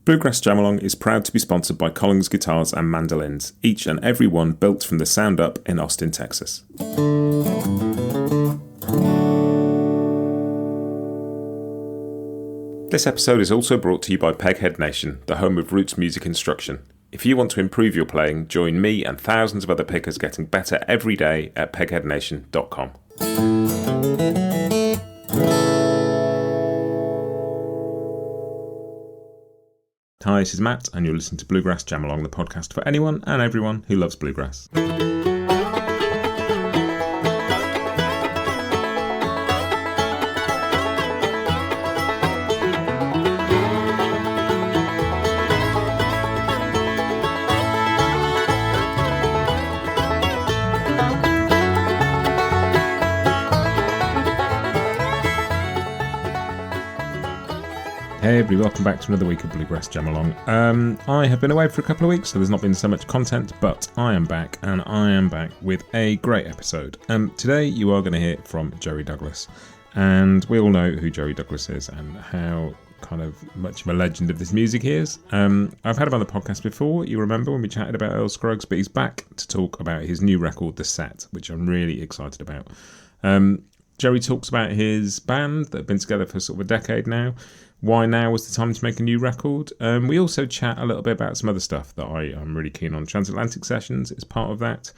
Bluegrass Jamalong is proud to be sponsored by Collins Guitars and Mandolins, each and every one built from the sound up in Austin, Texas. This episode is also brought to you by Peghead Nation, the home of roots music instruction. If you want to improve your playing, join me and thousands of other pickers getting better every day at pegheadnation.com. Hi, this is Matt, and you're listening to Bluegrass Jamalong, the podcast for anyone and everyone who loves bluegrass. Hey everybody, welcome back to another week of Bluegrass Jamalong. I have been away for a couple of weeks, so there's not been so much content, but I am back, and I am back with a great episode. Today you are going to hear from Jerry Douglas, and we all know who Jerry Douglas is and how kind of much of a legend of this music he is. I've had him on the podcast before, you remember when we chatted about Earl Scruggs, but he's back to talk about his new record, The Set, which I'm really excited about. Jerry talks about his band that have been together for sort of a decade now. Why now was the time to make a new record? We also chat a little bit about some other stuff that I'm really keen on. Transatlantic Sessions is part of that.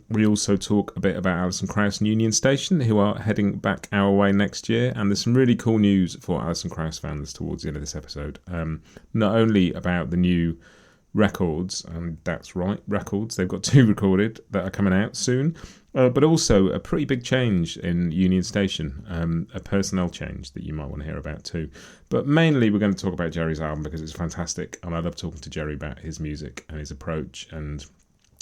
We also talk a bit about Alison, Krauss and Union Station, who are heading back our way next year. And there's some really cool news for Alison Krauss fans towards the end of this episode. Not only about the new records, and that's right, records. They've got 2 recorded that are coming out soon. But also a pretty big change in Union Station, a personnel change that you might want to hear about too. But mainly we're going to talk about Jerry's album because it's fantastic, and I love talking to Jerry about his music and his approach, and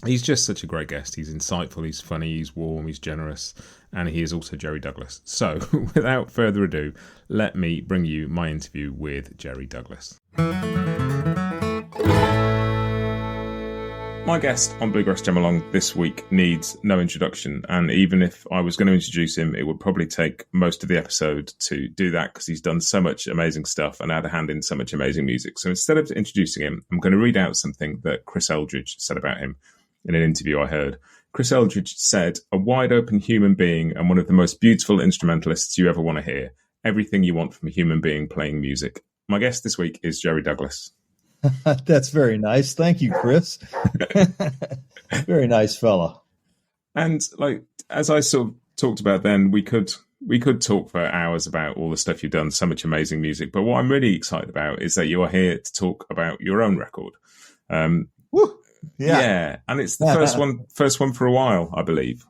he's just such a great guest. He's insightful, he's funny, he's warm, he's generous, and he is also Jerry Douglas. So without further ado, let me bring you my interview with Jerry Douglas. My guest on Bluegrass Jamalong this week needs no introduction, and even if I was going to introduce him, it would probably take most of the episode to do that because he's done so much amazing stuff and had a hand in so much amazing music. So instead of introducing him, I'm going to read out something that Chris Eldridge said about him in an interview I heard. Chris Eldridge said, "A wide-open human being and one of the most beautiful instrumentalists you ever want to hear. Everything you want from a human being playing music." My guest this week is Jerry Douglas. That's very nice. Thank you, Chris. Very nice fella. And like, as I sort of talked about then, we could talk for hours about all the stuff you've done, so much amazing music. But what I'm really excited about is that you are here to talk about your own record. Woo. Yeah. And it's the first one for a while, I believe.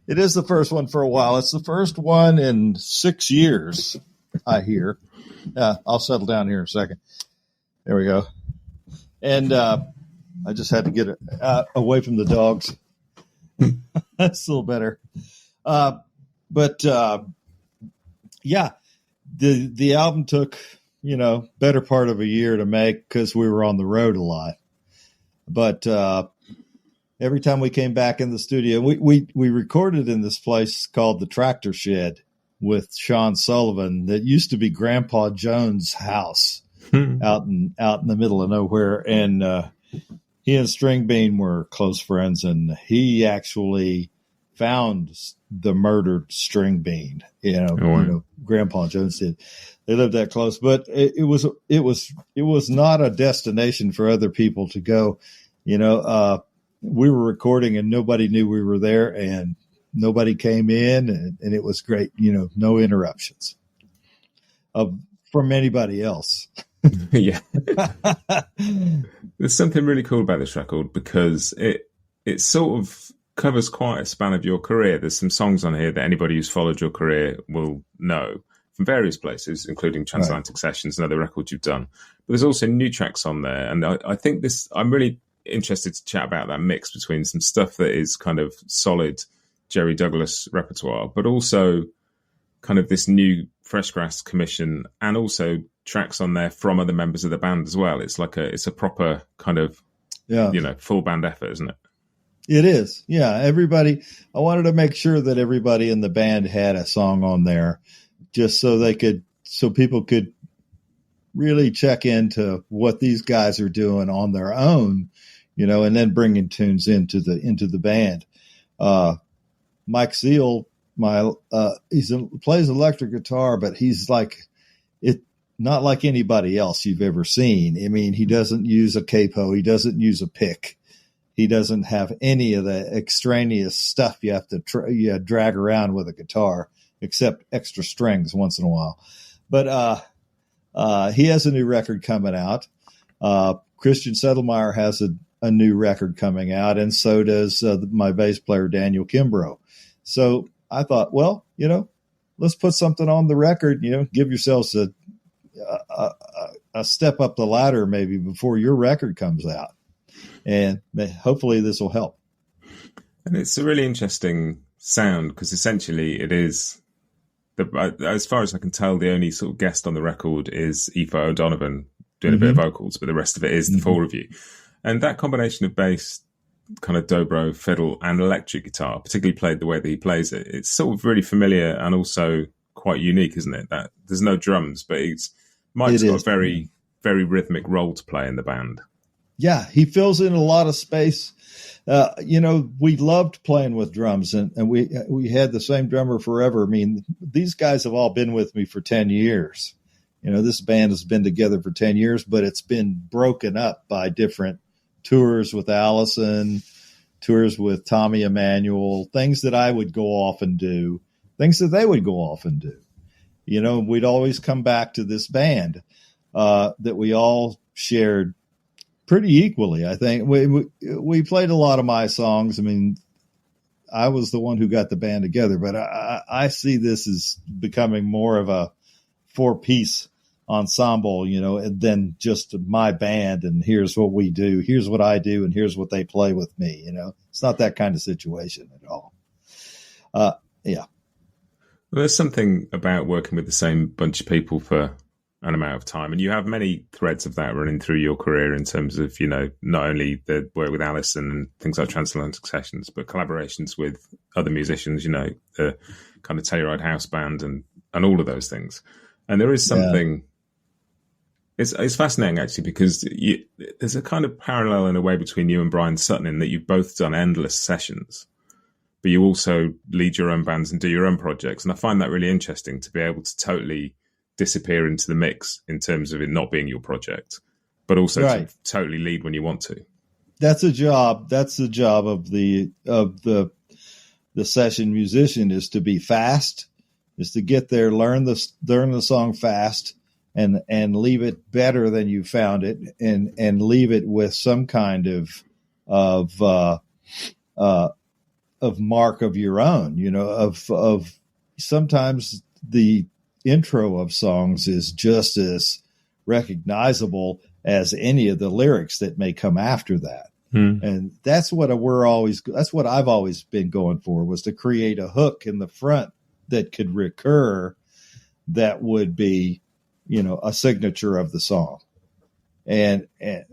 It is the first one for a while. It's the first one in 6 years, I hear. I'll settle down here in a second. There we go. And I just had to get it away from the dogs. That's a little better. But the album took, better part of a year to make because we were on the road a lot. But every time we came back in the studio, we recorded in this place called the Tractor Shed with Sean Sullivan that used to be Grandpa Jones' house. Out in the middle of nowhere, and he and String Bean were close friends, and he actually found the murdered String Bean. Grandpa Jones did. They lived that close, but it was not a destination for other people to go. We were recording, and nobody knew we were there, and nobody came in, and it was great. No interruptions from anybody else. Yeah. There's something really cool about this record because it sort of covers quite a span of your career. There's some songs on here that anybody who's followed your career will know from various places, including Transatlantic Sessions and other records you've done. But there's also new tracks on there. And I think I'm really interested to chat about that mix between some stuff that is kind of solid Jerry Douglas repertoire, but also kind of this new FreshGrass commission, and also tracks on there from other members of the band as well. It's like it's a proper kind of, full band effort, isn't it? It is. Yeah. I wanted to make sure that everybody in the band had a song on there just so people could really check into what these guys are doing on their own, and then bringing tunes into the band. Mike Zeal, plays electric guitar, but he's not like anybody else you've ever seen. I mean, he doesn't use a capo. He doesn't use a pick. He doesn't have any of the extraneous stuff you have to drag around with a guitar, except extra strings once in a while. But he has a new record coming out. Christian Settlemyer has a new record coming out, and so does my bass player, Daniel Kimbrough. So I thought, well, let's put something on the record, give yourselves a step up the ladder maybe before your record comes out. And hopefully this will help. And it's a really interesting sound because essentially it is, as far as I can tell, the only sort of guest on the record is Aoife O'Donovan doing a bit of vocals, but the rest of it is the four of you. And that combination of bass, kind of dobro, fiddle, and electric guitar, particularly played the way that he plays it, it's sort of really familiar and also quite unique, isn't it? That there's no drums, but Mike's got a very, very rhythmic role to play in the band. Yeah, he fills in a lot of space. We loved playing with drums, and we had the same drummer forever. I mean, these guys have all been with me for 10 years. This band has been together for 10 years, but it's been broken up by different tours with Alison, tours with Tommy Emmanuel, things that I would go off and do, things that they would go off and do. We'd always come back to this band that we all shared pretty equally. I think we played a lot of my songs. I mean, I was the one who got the band together, but I see this as becoming more of a 4-piece ensemble, than just my band. And here's what we do. Here's what I do. And here's what they play with me. It's not that kind of situation at all. Yeah. Well, there's something about working with the same bunch of people for an amount of time, and you have many threads of that running through your career in terms of not only the work with Alison and things like Transatlantic Sessions, but collaborations with other musicians, the kind of Telluride house band and all of those things. And there is something it's fascinating actually, because there's a kind of parallel in a way between you and Brian Sutton in that you've both done endless sessions, but you also lead your own bands and do your own projects. And I find that really interesting to be able to totally disappear into the mix in terms of it not being your project, but also to totally lead when you want to. That's a job. That's the job of the session musician, is to be fast, is to get there, learn the song fast, and leave it better than you found it, and leave it with some kind of mark of your own. Of sometimes the intro of songs is just as recognizable as any of the lyrics that may come after that. And that's what I've always been going for, was to create a hook in the front that could recur, that would be, a signature of the song. And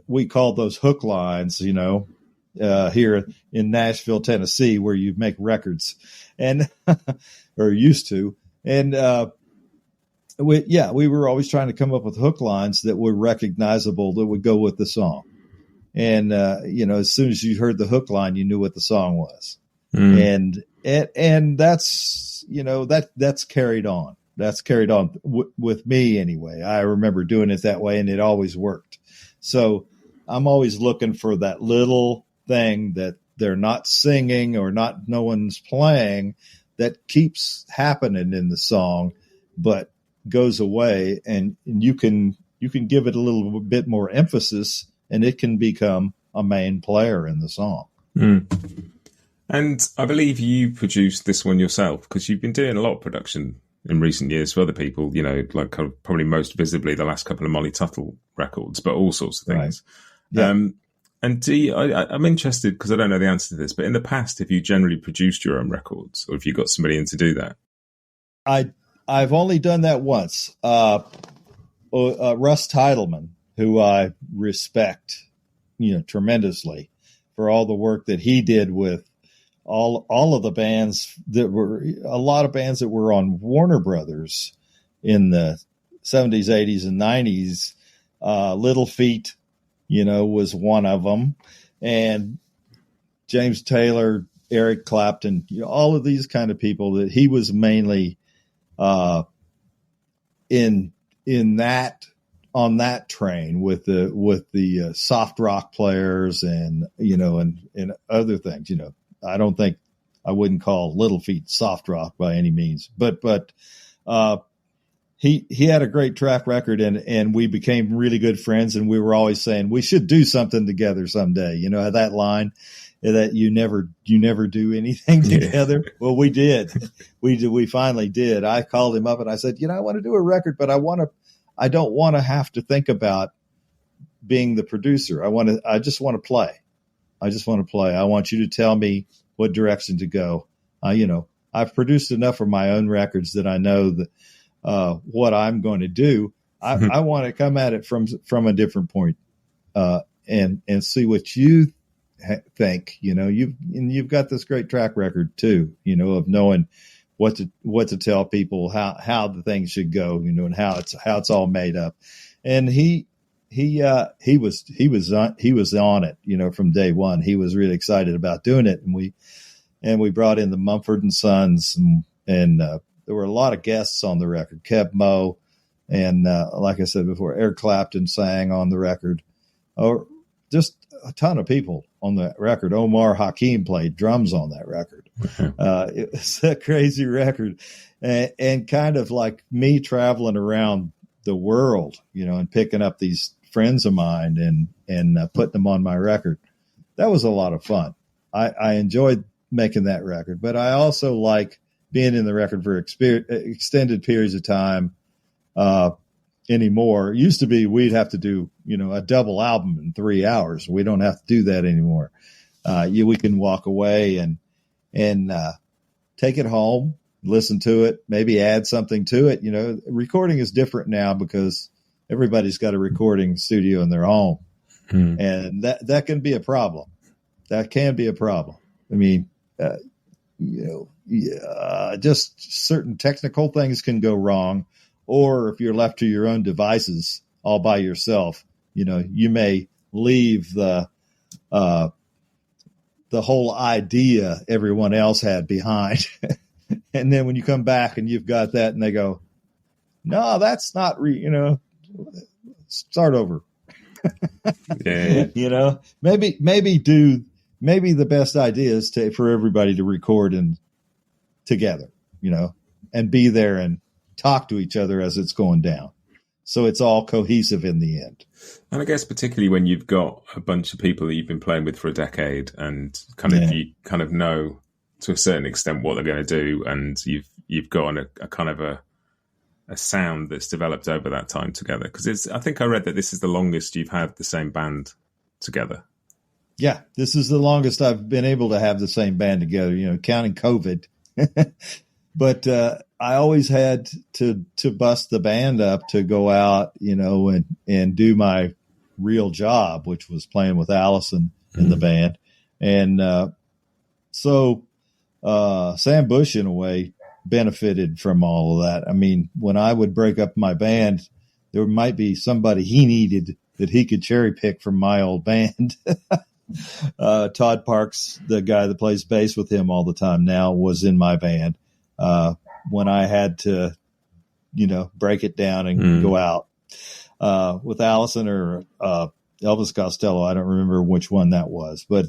we call those hook lines, here in Nashville, Tennessee, where you make records and, or used to. And, we were always trying to come up with hook lines that were recognizable, that would go with the song. And, as soon as you heard the hook line, you knew what the song was. And that's, that's carried on. That's carried on with me anyway. I remember doing it that way, and it always worked. So I'm always looking for that little thing that they're not singing or no one's playing, that keeps happening in the song, but goes away, and you can give it a little bit more emphasis, and it can become a main player in the song. And I believe you produced this one yourself, because you've been doing a lot of production in recent years for other people, like probably most visibly the last couple of Molly Tuttle records, but all sorts of things. Right. Yeah. And I'm interested, because I don't know the answer to this, but in the past, have you generally produced your own records, or have you got somebody in to do that? I've only done that once. Russ Teidelman, who I respect, tremendously for all the work that he did with all of the bands a lot of bands that were on Warner Brothers in the 70s, 80s, and 90s. Little Feat, was one of them. And James Taylor, Eric Clapton, all of these kind of people that he was mainly in that on that train with the soft rock players and other things. I wouldn't call Little Feat soft rock by any means, but he had a great track record, and we became really good friends, and we were always saying we should do something together someday. That line that you never do anything together. Yeah. Well, we did. We finally did. I called him up and I said, I want to do a record, but I don't want to have to think about being the producer. I just want to play. I want you to tell me what direction to go. I've produced enough of my own records that I know that what I'm going to do. I want to come at it from a different point and see what you think. You've got this great track record too. Of knowing what to tell people, how the thing should go. And how it's all made up. And he was on it. From day one. He was really excited about doing it, and we brought in the Mumford and Sons, and there were a lot of guests on the record. Kev Moe, and like I said before, Eric Clapton sang on the record, or just a ton of people on the record. Omar Hakim played drums on that record. It was a crazy record, and kind of like me traveling around the world, and picking up these friends of mine and putting them on my record. That was a lot of fun. I enjoyed making that record, but I also like being in the record for extended periods of time anymore. It used to be we'd have to do, a double album in 3 hours. We don't have to do that anymore. We can walk away and take it home, listen to it, maybe add something to it. Recording is different now because everybody's got a recording studio in their home. And that can be a problem. That can be a problem. I mean, just certain technical things can go wrong, or if you're left to your own devices all by yourself, you may leave the whole idea everyone else had behind. And then when you come back and you've got that and they go, no, that's not, start over. Yeah. Maybe the best idea is for everybody to record together, and be there and talk to each other as it's going down. So it's all cohesive in the end. And I guess particularly when you've got a bunch of people that you've been playing with for a decade, and you kind of know to a certain extent what they're going to do, and you've got a kind of a sound that's developed over that time together. Because I think I read that this is the longest you've had the same band together. Yeah, this is the longest I've been able to have the same band together, counting COVID. But I always had to bust the band up to go out, and do my real job, which was playing with Alison in the band. And so Sam Bush, in a way, benefited from all of that. I mean, when I would break up my band, there might be somebody he needed that he could cherry pick from my old band. Todd Parks, the guy that plays bass with him all the time now, was in my band when I had to, break it down and go out with Alison or Elvis Costello. I don't remember which one that was, but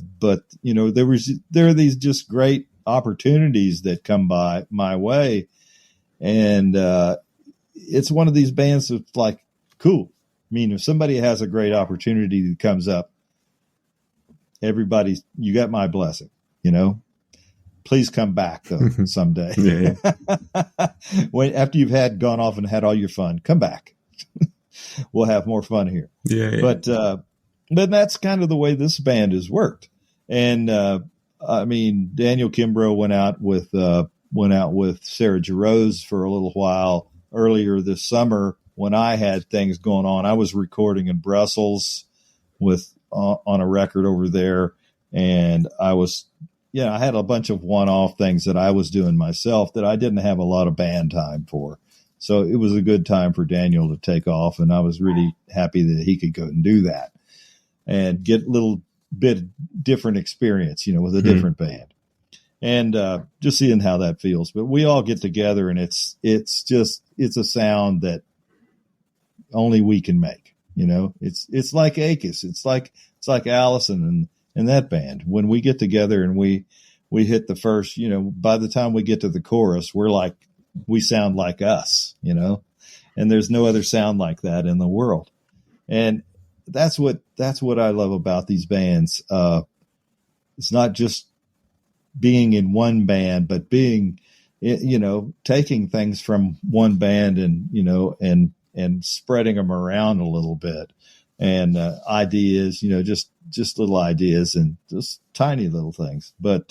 there are these just great opportunities that come by my way, and it's one of these bands that's like, cool. I mean, if somebody has a great opportunity that comes up, you got my blessing, please come back though someday. After you've gone off and had all your fun, come back. We'll have more fun here. Yeah. But that's kind of the way this band has worked. And, Daniel Kimbrough went out with Sarah Jarosz for a little while earlier this summer when I had things going on. I was recording in Brussels on a record over there. And I had a bunch of one-off things that I was doing myself that I didn't have a lot of band time for. So it was a good time for Daniel to take off, and I was really happy that he could go and do that and get a little bit different experience, with a different band, and just seeing how that feels. But we all get together, and it's a sound that only we can make. It's like Akis, it's like Alison and that band. When we get together and we hit the first, by the time we get to the chorus, we sound like us, and there's no other sound like that in the world. And that's what I love about these bands. It's not just being in one band, but being, taking things from one band and spreading them around a little bit, and ideas, just little ideas and just tiny little things, but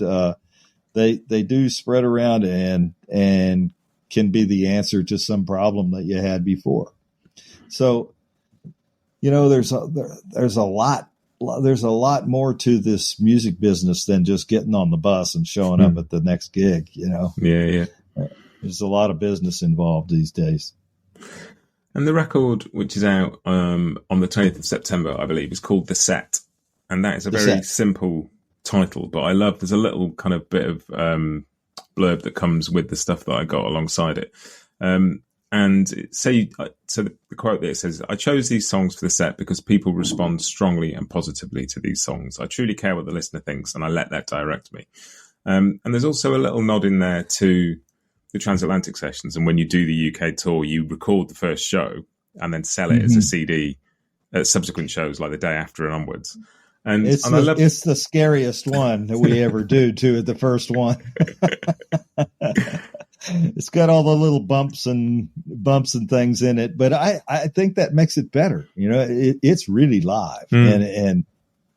they do spread around and can be the answer to some problem that you had before. So, there's a lot more to this music business than just getting on the bus and showing up at the next gig. Yeah. There's a lot of business involved these days. And the record, which is out on the 20th of September, I believe, is called The Set. And that is a very simple title, but I love, there's a little kind of bit of blurb that comes with the stuff that I got alongside it. And so the quote there says, "I chose these songs for the set because people respond strongly and positively to these songs. I truly care what the listener thinks, and I let that direct me." And there's also a little nod in there to the Transatlantic Sessions. And when you do the UK tour, you record the first show and then sell it as a CD at subsequent shows, like the day after and onwards. And it's the scariest one that we ever do too. The first one, it's got all the little bumps and things in it, but I think that makes it better. It's really live, and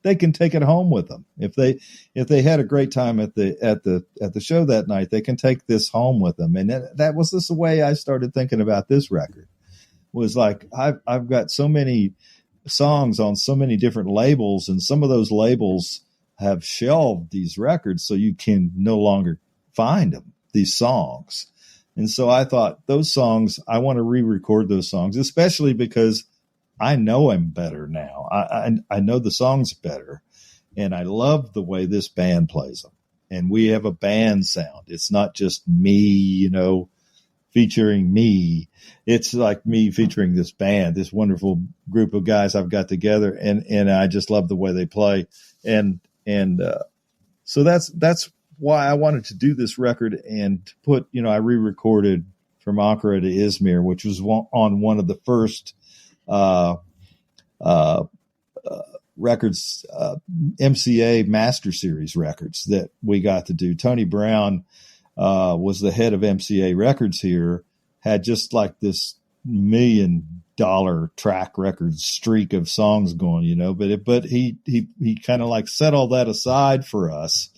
they can take it home with them if they had a great time at the show that night. They can take this home with them, and that was just the way I started thinking about this record. Was like I've got so many songs on so many different labels, and some of those labels have shelved these records, so you can no longer find them, these songs. And so I thought, those songs, I want to re-record those songs, especially because I know them better now. I know the songs better, and I love the way this band plays them. And we have a band sound. It's not just me, featuring me. It's like me featuring this band, this wonderful group of guys I've got together, and I just love the way they play. And so that's why I wanted to do this record and to put, I re-recorded From Ankara to Izmir, which was on one of the first records, MCA Master Series records that we got to do. Tony Brown was the head of MCA Records here, had just like this $1 million track record streak of songs going, but he kind of like set all that aside for us,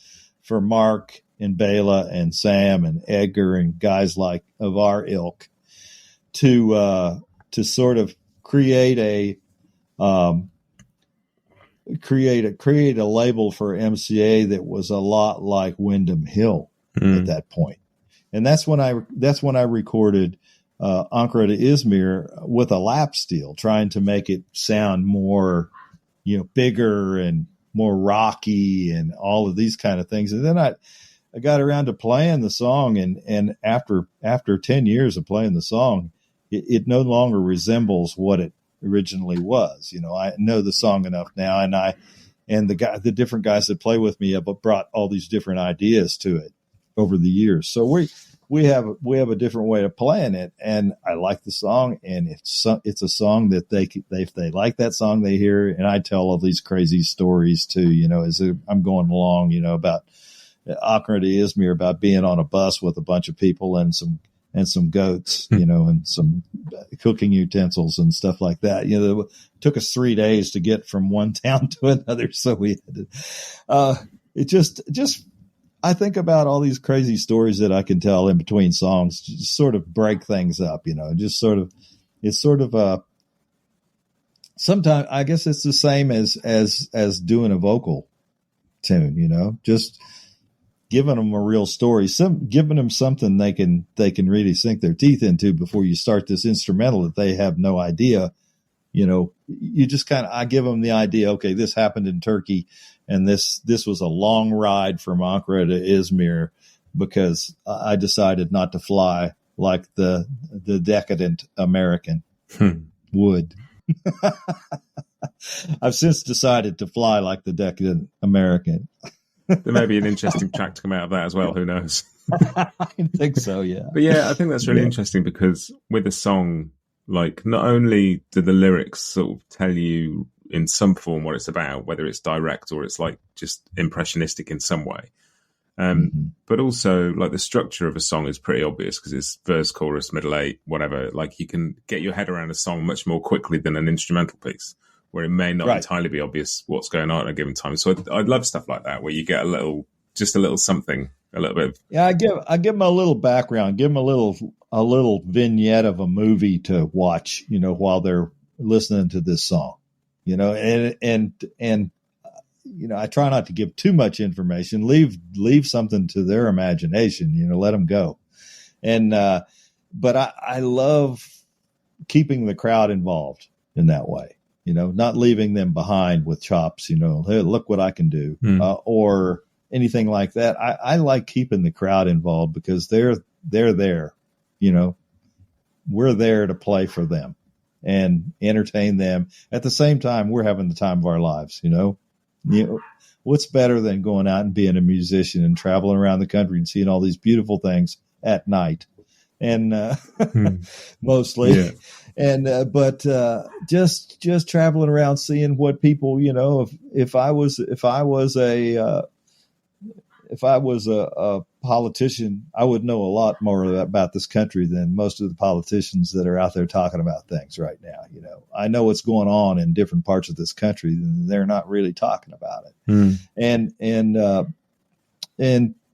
for Mark and Bela and Sam and Edgar and guys like of our ilk to sort of create a label for MCA that was a lot like Windham Hill at that point. And that's when I recorded Ankara to Izmir with a lap steel, trying to make it sound more, bigger and more rocky and all of these kind of things. And then I got around to playing the song, and after 10 years of playing the song, it no longer resembles what it originally was. I know the song enough now, and the different guys that play with me have brought all these different ideas to it over the years. So we have a different way of playing it, and I like the song, and it's a song that if they like that song, they hear it. And I tell all these crazy stories too, as I'm going along, about Ankara to Izmir, about being on a bus with a bunch of people and some goats, and some cooking utensils and stuff like that. It took us 3 days to get from one town to another. So we had to, it just, I think about all these crazy stories that I can tell in between songs, just sort of break things up, it's sort of sometimes I guess it's the same as doing a vocal tune, just giving them a real story, giving them something they can really sink their teeth into before you start this instrumental that they have no idea. You just I give them the idea. Okay, this happened in Turkey, and this was a long ride from Ankara to Izmir because I decided not to fly like the decadent American would. I've since decided to fly like the decadent American. There may be an interesting track to come out of that as well. Who knows? I think so, yeah. But yeah, I think that's really interesting because with a song, like not only do the lyrics sort of tell you in some form what it's about, whether it's direct or it's like just impressionistic in some way, but also like the structure of a song is pretty obvious because it's verse, chorus, middle eight, whatever. Like you can get your head around a song much more quickly than an instrumental piece, where it may not entirely be obvious what's going on at a given time. So I'd love stuff like that, where you get a little something, a little bit of... Yeah, I give them a little background, give them a little vignette of a movie to watch, while they're listening to this song, and I try not to give too much information, leave something to their imagination, let them go. And, but I love keeping the crowd involved in that way. Not leaving them behind with chops, hey, look what I can do, or anything like that. I like keeping the crowd involved because they're there, we're there to play for them and entertain them. At the same time, we're having the time of our lives, what's better than going out and being a musician and traveling around the country and seeing all these beautiful things at night and, mostly. Yeah. And, but, just traveling around, seeing what people, if I was a politician, I would know a lot more about this country than most of the politicians that are out there talking about things right now. I know what's going on in different parts of this country, and they're not really talking about it. And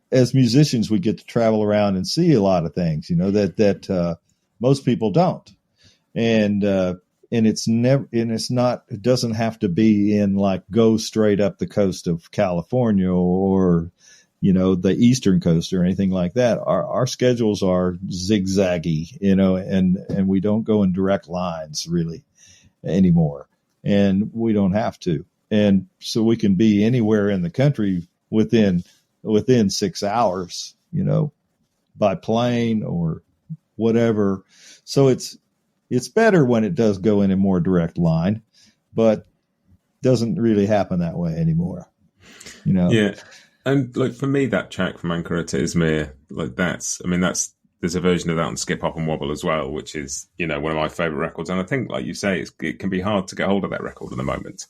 as musicians, we get to travel around and see a lot of things, that most people don't. And it's never, and it's not, it doesn't have to be in like go straight up the coast of California or, the Eastern coast or anything like that. Our schedules are zigzaggy, and we don't go in direct lines really anymore, and we don't have to. And so we can be anywhere in the country within 6 hours, by plane or whatever. So it's better when it does go in a more direct line, but doesn't really happen that way anymore. Yeah. And like for me, that track from Ankara to Izmir, like there's a version of that on Skip Hop and Wobble as well, which is, one of my favorite records. And I think, like you say, it can be hard to get hold of that record at the moment.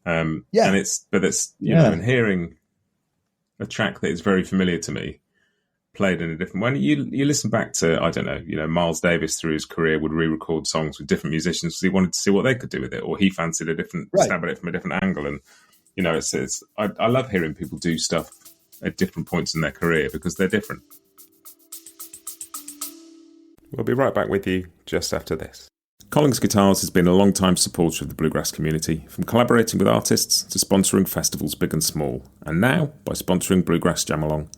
And and hearing a track that is very familiar to me, played in a different way. You listen back to, I don't know, Miles Davis through his career would re-record songs with different musicians because he wanted to see what they could do with it, or he fancied a different stab at it from a different angle. And I love hearing people do stuff at different points in their career because they're different. We'll be right back with you just after this. Collings Guitars has been a long-time supporter of the bluegrass community, from collaborating with artists to sponsoring festivals big and small, and now by sponsoring Bluegrass Jam Along.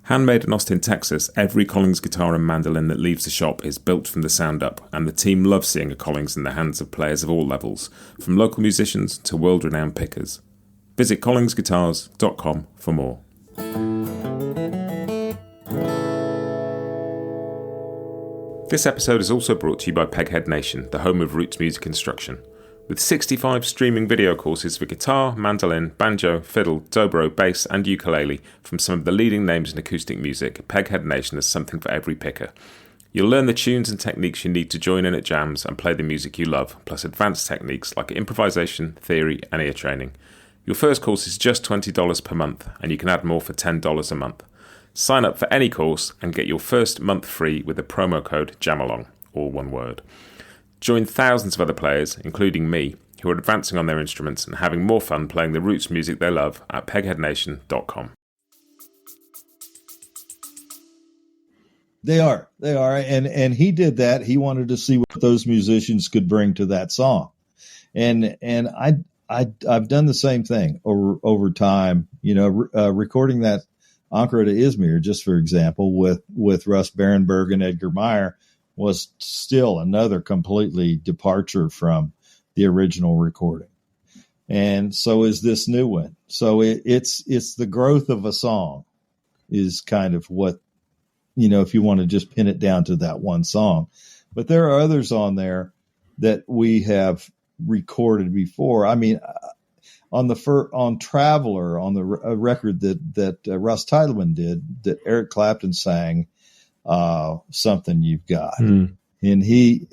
Handmade in Austin, Texas, every Collings guitar and mandolin that leaves the shop is built from the sound up, and the team loves seeing a Collings in the hands of players of all levels, from local musicians to world-renowned pickers. Visit collingsguitars.com for more. This episode is also brought to you by Peghead Nation, the home of roots music instruction. With 65 streaming video courses for guitar, mandolin, banjo, fiddle, dobro, bass and ukulele from some of the leading names in acoustic music, Peghead Nation has something for every picker. You'll learn the tunes and techniques you need to join in at jams and play the music you love, plus advanced techniques like improvisation, theory and ear training. Your first course is just $20 per month, and you can add more for $10 a month. Sign up for any course and get your first month free with the promo code JAMALONG, all one word. Join thousands of other players, including me, who are advancing on their instruments and having more fun playing the roots music they love at pegheadnation.com. They are. And he did that. He wanted to see what those musicians could bring to that song. And I've done the same thing over time, recording that Ankara to Izmir, just for example, with Russ Barenberg and Edgar Meyer, was still another completely departure from the original recording. And so is this new one. So it's the growth of a song is kind of what, if you want to just pin it down to that one song. But there are others on there that we have recorded before. I mean, on Traveler, on the record that Russ Titleman did, that Eric Clapton sang, Something You've Got. And he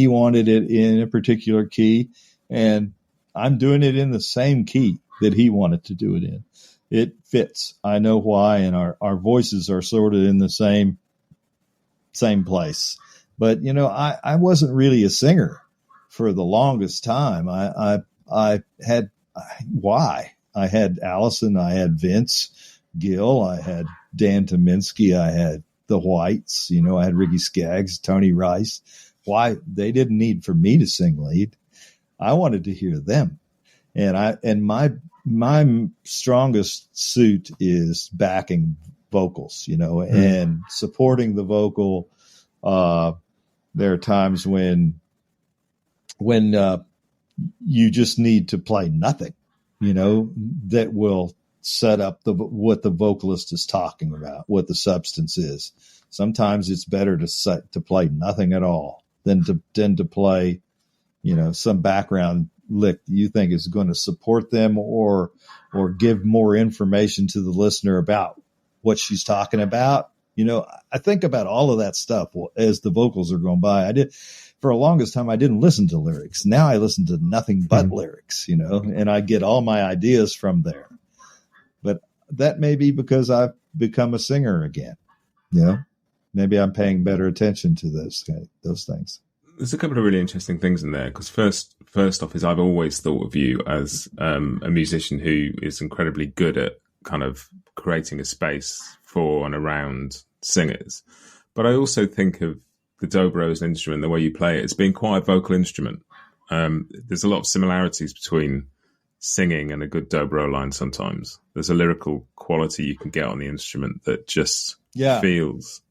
wanted it in a particular key, and I'm doing it in the same key that he wanted to do it in. It fits. I know why, and our voices are sort of in the same place. But I wasn't really a singer for the longest time. I had Alison, I had Vince Gill, I had Dan Tominski, I had the Whites, I had Ricky Skaggs, Tony Rice. Why? They didn't need for me to sing lead. I wanted to hear them. And my strongest suit is backing vocals, and supporting the vocal. There are times when you just need to play nothing, that will set up what the vocalist is talking about, what the substance is. Sometimes it's better to play nothing at all than to play, some background lick that you think is going to support them or give more information to the listener about what she's talking about. I think about all of that stuff as the vocals are going by. For the longest time, I didn't listen to lyrics. Now I listen to nothing but lyrics, and I get all my ideas from there. But that may be because I've become a singer again. Maybe I'm paying better attention to those things. There's a couple of really interesting things in there, because first off is I've always thought of you as a musician who is incredibly good at kind of creating a space for and around singers. But I also think of the dobro as an instrument, the way you play it, as being quite a vocal instrument. There's a lot of similarities between singing and a good dobro line sometimes. There's a lyrical quality you can get on the instrument that just feels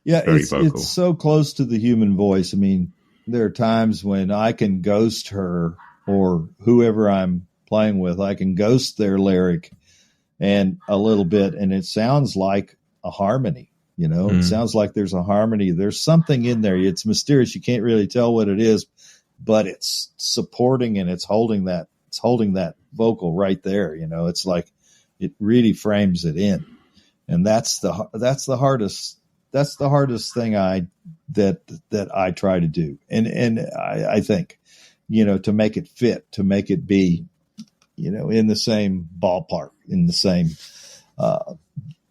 very vocal. It's so close to the human voice. I mean, there are times when I can ghost her or whoever I'm playing with, I can ghost their lyric and a little bit, and it sounds like a harmony. It sounds like there's a harmony. There's something in there. It's mysterious. You can't really tell what it is, but it's supporting and it's holding that vocal right there. It's like it really frames it in, and that's the hardest thing that I try to do. And I think, to make it fit, to make it be, in the same ballpark, in the same,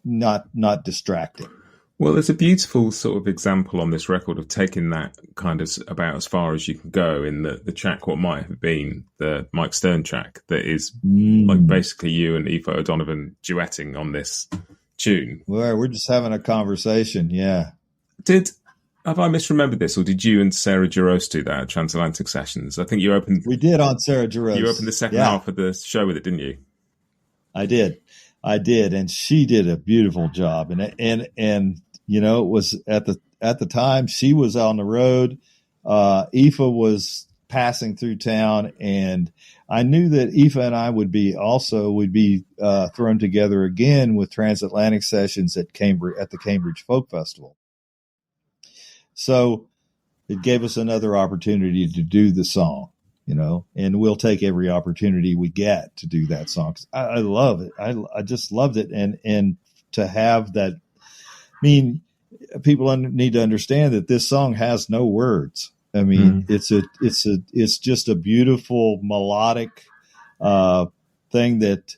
not distracting. Well, there's a beautiful sort of example on this record of taking that kind of about as far as you can go in the track, what might have been the Mike Stern track, that is like basically you and Aoife O'Donovan duetting on this tune. Well, we're just having a conversation. Yeah. Have I misremembered this, or did you and Sarah Jaros do that at Transatlantic Sessions? I think you opened. We did on Sarah Jaros. You opened the second half of the show with it, didn't you? I did, and she did a beautiful job. And it was at the time she was on the road. Aoife was passing through town, and I knew that Aoife and I would be thrown together again with Transatlantic Sessions at the Cambridge Folk Festival. So it gave us another opportunity to do the song, and we'll take every opportunity we get to do that song. I love it. I just loved it. And to have that, I mean, people need to understand that this song has no words. I mean, it's just a beautiful melodic thing that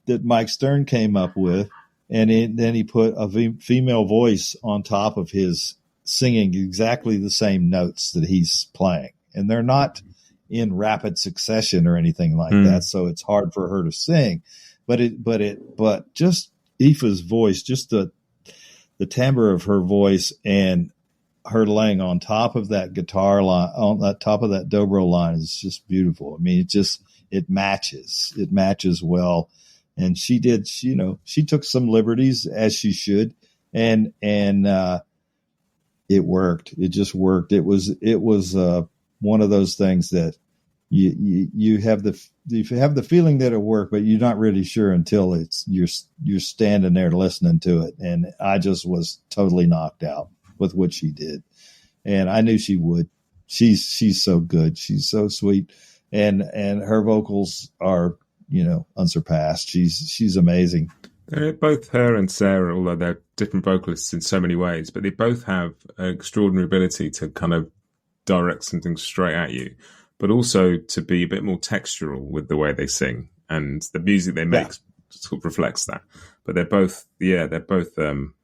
Mike Stern came up with, and then he put a female voice on top of his singing exactly the same notes that he's playing, and they're not in rapid succession or anything like that, so it's hard for her to sing. But just Aoife's voice, just the timbre of her voice, and her laying on top of that guitar line, on that top of that dobro line, is just beautiful. I mean, it matches well. And she did, she took some liberties, as she should. And it worked. It just worked. It was one of those things that you have the feeling that it worked, but you're not really sure until you're standing there listening to it. And I just was totally knocked out with what she did. And I knew she would. She's so good. She's so sweet. And her vocals are, unsurpassed. She's amazing. Both her and Sarah, although they're different vocalists in so many ways, but they both have an extraordinary ability to kind of direct something straight at you, but also to be a bit more textural with the way they sing, and the music they make sort of reflects that. But they're both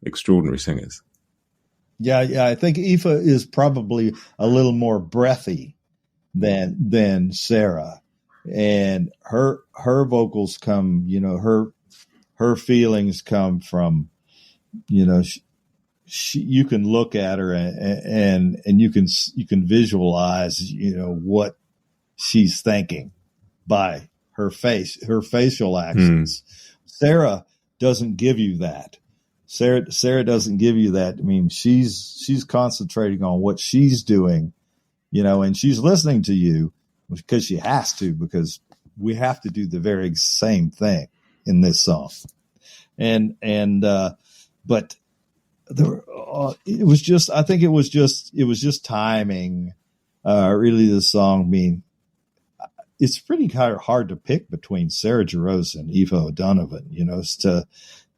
extraordinary singers. Yeah. I think Aoife is probably a little more breathy than Sarah, and her vocals come, her feelings come from, you can look at her and you can visualize, what she's thinking by her facial actions. Sarah doesn't give you that. Sarah doesn't give you that. I mean, she's concentrating on what she's doing, and she's listening to you because she has to, because we have to do the very same thing in this song. But it was just timing. Really, the song. I mean, it's pretty hard to pick between Sarah Jarosz and Aoife O'Donovan.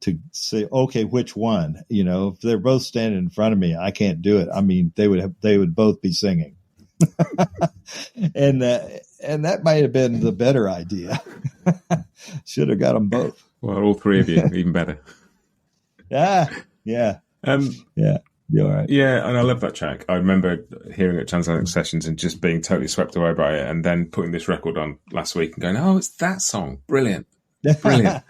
To say, okay, which one? If they're both standing in front of me, I can't do it. I mean, they would both be singing, and that might have been the better idea. Should have got them both. Well, all three of you, even better. Yeah. Yeah, You're right. Yeah, and I love that track. I remember hearing it at Transatlantic Sessions and just being totally swept away by it, and then putting this record on last week and going, "Oh, it's that song! Brilliant." Yeah,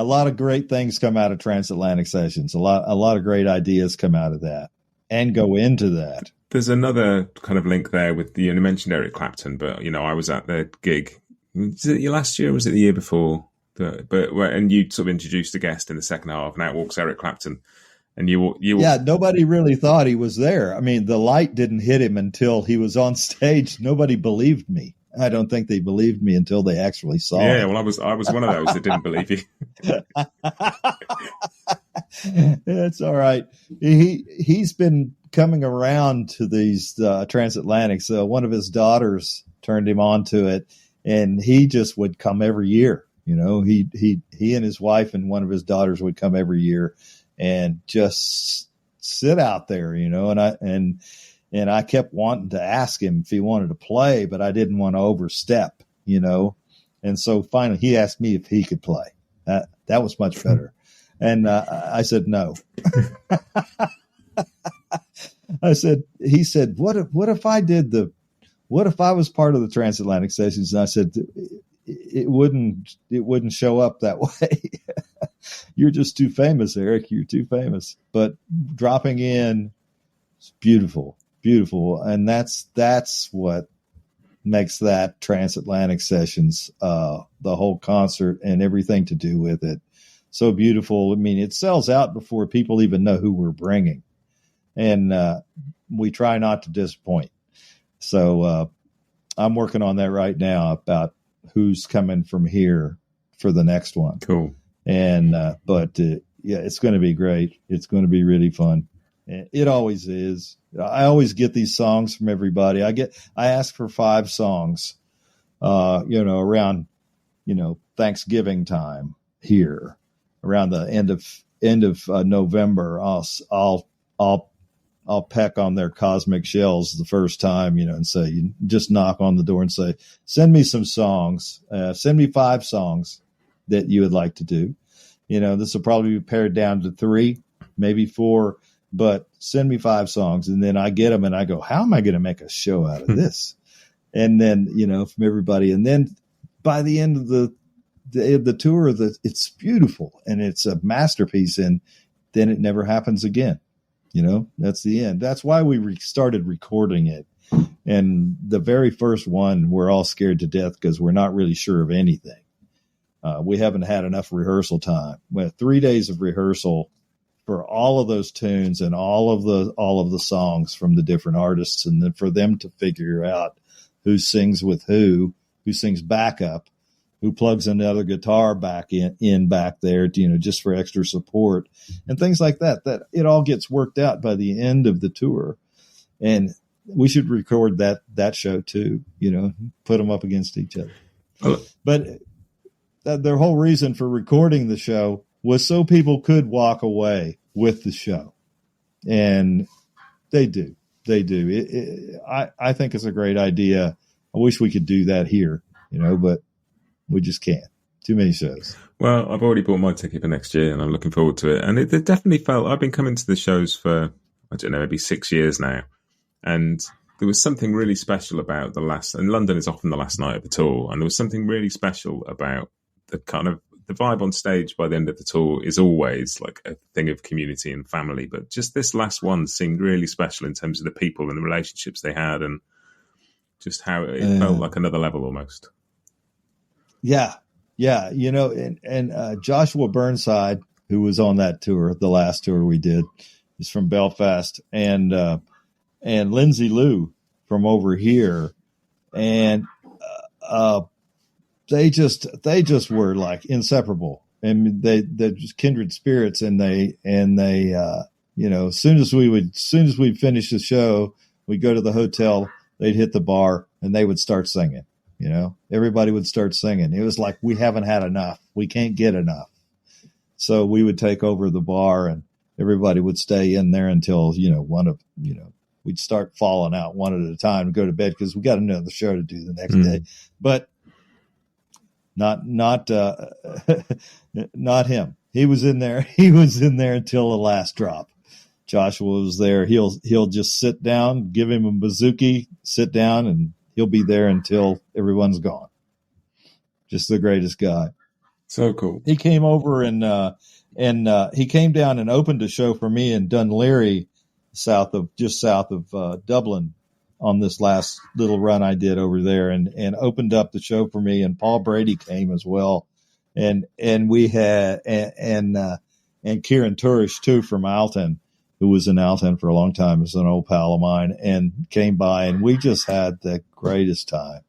a lot of great things come out of Transatlantic Sessions. A lot of great ideas come out of that and go into that. There's another kind of link there with you mentioned Eric Clapton, but I was at the gig. Was it last year or was it the year before? And you sort of introduced a guest in the second half, and out walks Eric Clapton. And nobody really thought he was there. I mean, the light didn't hit him until he was on stage. Nobody believed me. I don't think they believed me until they actually saw it. Yeah, well, I was one of those that didn't believe you. That's all right. He's been coming around to these transatlantics. One of his daughters turned him on to it, and he just would come every year. He and his wife and one of his daughters would come every year and just sit out there, and I kept wanting to ask him if he wanted to play, but I didn't want to overstep, and so finally he asked me if he could play. That was much better. And I said, no. He said, what if I was part of the Transatlantic Sessions? And I said, it wouldn't show up that way. You're just too famous, Eric. You're too famous. But dropping in, it's beautiful. And that's what makes that Transatlantic Sessions, the whole concert and everything to do with it, so beautiful. I mean, it sells out before people even know who we're bringing. And we try not to disappoint. So I'm working on that right now about who's coming from here for the next one. Cool. And but it's going to be great. It's going to be really fun. It always is. I always get these songs from everybody. I ask for 5 songs, around, Thanksgiving time here, around the end of November. I'll peck on their cosmic shells the first time, and say, you just knock on the door and say, send me some songs, send me 5 songs that you would like to do. This will probably be pared down to 3, maybe 4, but send me 5 songs. And then I get them and I go, how am I going to make a show out of this? And then, from everybody. And then by the end of the tour, it's beautiful and it's a masterpiece. And then it never happens again. That's the end. That's why we started recording it. And the very first one, we're all scared to death because we're not really sure of anything. We haven't had enough rehearsal time. We had 3 days of rehearsal for all of those tunes and all of the songs from the different artists, and then for them to figure out who sings with who sings backup, who plugs another guitar back in back there, just for extra support and things like that. That it all gets worked out by the end of the tour, and we should record that show too. Put them up against each other. Oh. But their whole reason for recording the show was so people could walk away with the show, and they do. I think it's a great idea. I wish we could do that here, but we just can't. Too many shows. Well, I've already bought my ticket for next year, and I'm looking forward to it. And it definitely felt, I've been coming to the shows for, I don't know, maybe 6 years now. And there was something really special about and London is often the last night of the tour. And there was something really special about the kind of, the vibe on stage by the end of the tour is always like a thing of community and family. But just this last one seemed really special in terms of the people and the relationships they had, and just how it felt like another level almost. Yeah. And Joshua Burnside, who was on that tour, the last tour we did, is from Belfast, and Lindsay Lou from over here, and they just were like inseparable, and they're just kindred spirits, and they as soon as we'd finish the show, we'd go to the hotel, they'd hit the bar, and they would start singing. Everybody would start singing. It was like, we haven't had enough. We can't get enough. So we would take over the bar, and everybody would stay in there until, we'd start falling out one at a time and go to bed because we got another show to do the next day. But not him. He was in there. He was in there until the last drop. Joshua was there. He'll just sit down, give him a bouzouki, sit down, and he'll be there until everyone's gone. Just the greatest guy. So cool. He came over and he came down and opened a show for me in Dunleary, south of Dublin, on this last little run I did over there, and opened up the show for me. And Paul Brady came as well, and we had and Kieran Turish too from Alton, who was in Alton for a long time, is an old pal of mine, and came by, and we just had the greatest time.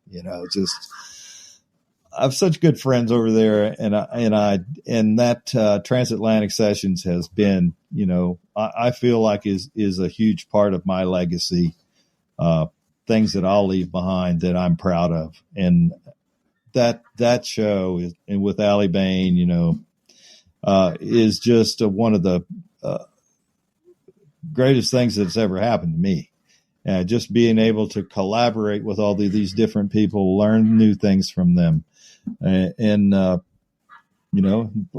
I have such good friends over there, and that Transatlantic Sessions has been, I feel like is a huge part of my legacy. Things that I'll leave behind that I'm proud of, and that show is, and with Allie Bain, is just one of the greatest things that's ever happened to me. Just being able to collaborate with all these different people, learn new things from them. And a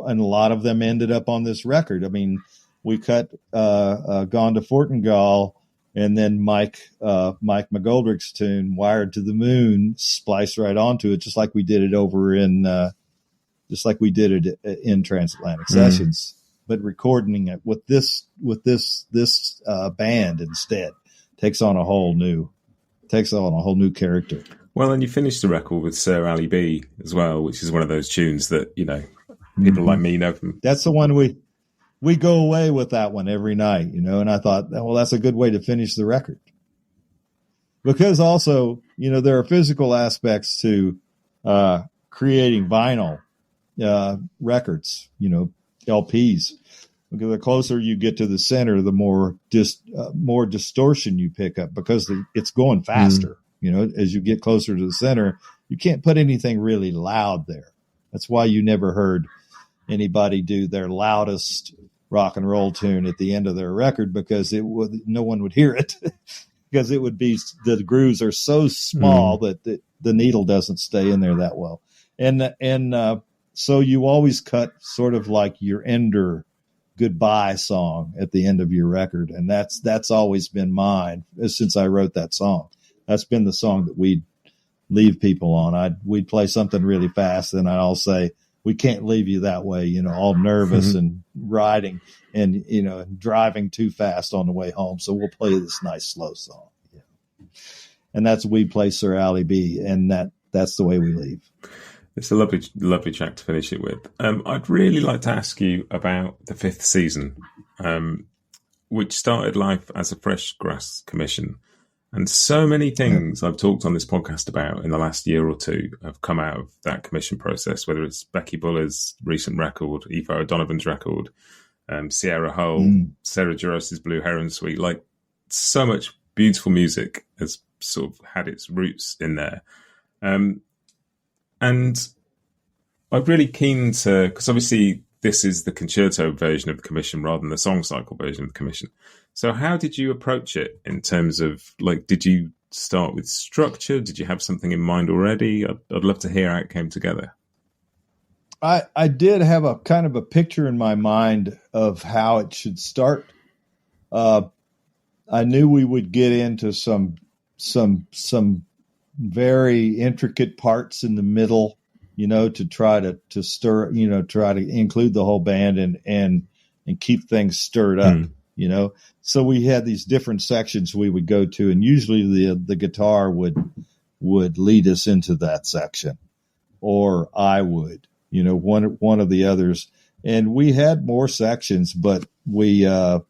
lot of them ended up on this record. I mean, we cut Gone to Fortingall, and then Mike McGoldrick's tune, Wired to the Moon, spliced right onto it, just like we did it over in Transatlantic Sessions, but recording it with this band instead takes on a whole new character. Well, and you finished the record with Sir Ali B as well, which is one of those tunes that, people like me know from. That's the one we go away with that one every night, and I thought, well, that's a good way to finish the record. Because also, there are physical aspects to creating vinyl records, LPs. Because the closer you get to the center, the more distortion you pick up, because it's going faster. As you get closer to the center, you can't put anything really loud there. That's why you never heard anybody do their loudest rock and roll tune at the end of their record, because no one would hear it because it would be, the grooves are so small that the needle doesn't stay in there that well. And so you always cut sort of like your ender goodbye song at the end of your record. And that's always been mine since I wrote that song. That's been the song that we'd leave people on. We'd play something really fast, and I'll say, we can't leave you that way, all nervous and riding and, driving too fast on the way home. So we'll play this nice slow song. Yeah. And that's, we play Sir Ali B, and that's the way we leave. It's a lovely, lovely track to finish it with. I'd really like to ask you about the fifth season, which started life as a FreshGrass commission. And so many things I've talked on this podcast about in the last year or two have come out of that commission process, whether it's Becky Buller's recent record, Aoife O'Donovan's record, Sierra Hull, Sarah Jaros's Blue Heron Suite. Like, so much beautiful music has sort of had its roots in there. And I'm really keen to, because obviously this is the concerto version of the commission rather than the song cycle version of the commission. So how did you approach it in terms of, like, did you start with structure? Did you have something in mind already? I'd love to hear how it came together. I did have a kind of a picture in my mind of how it should start. I knew we would get into some very intricate parts in the middle, to try to stir, try to include the whole band and keep things stirred up, So we had these different sections we would go to, and usually the guitar would lead us into that section, or I would, one of the others. And we had more sections, but I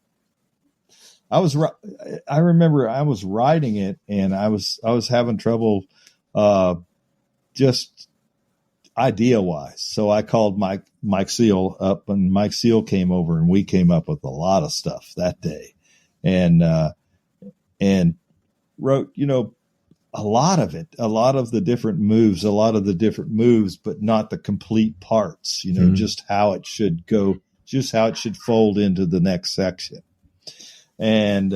remember I was writing it, and I was having trouble, just idea wise. So I called Mike Seal up, and Mike Seal came over, and we came up with a lot of stuff that day, and wrote, a lot of the different moves, but not the complete parts, just how it should go, just how it should fold into the next section. And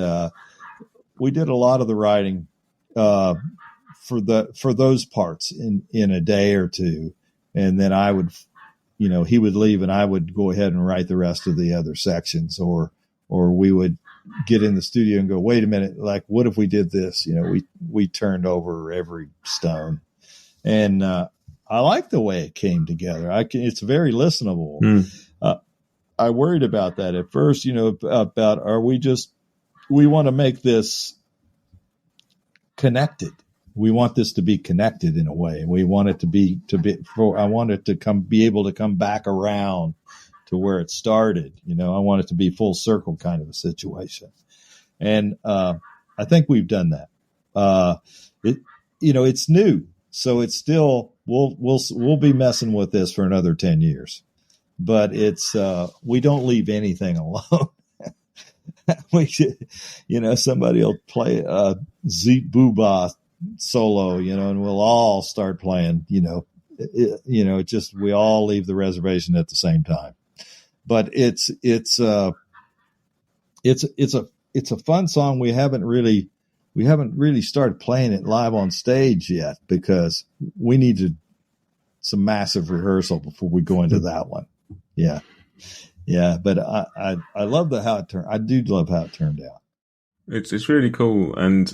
we did a lot of the writing for those parts in a day or two, and then I would, he would leave, and I would go ahead and write the rest of the other sections, or we would get in the studio and go, wait a minute, like, what if we did this? We turned over every stone, and I like the way it came together. It's very listenable. I worried about that at first, about we want to make this connected. We want this to be connected in a way. We want it I want it to be able to come back around to where it started. I want it to be full circle kind of a situation. And I think we've done that. It's new, so it's still, we'll be messing with this for another 10 years, but it's, we don't leave anything alone. Somebody will play a Zeet Booba solo, and we'll all start playing, we all leave the reservation at the same time. But it's a fun song. We haven't really started playing it live on stage yet, because we needed some massive rehearsal before we go into that one. Yeah. Yeah. But I love how it turned. I do love how it turned out. It's really cool. And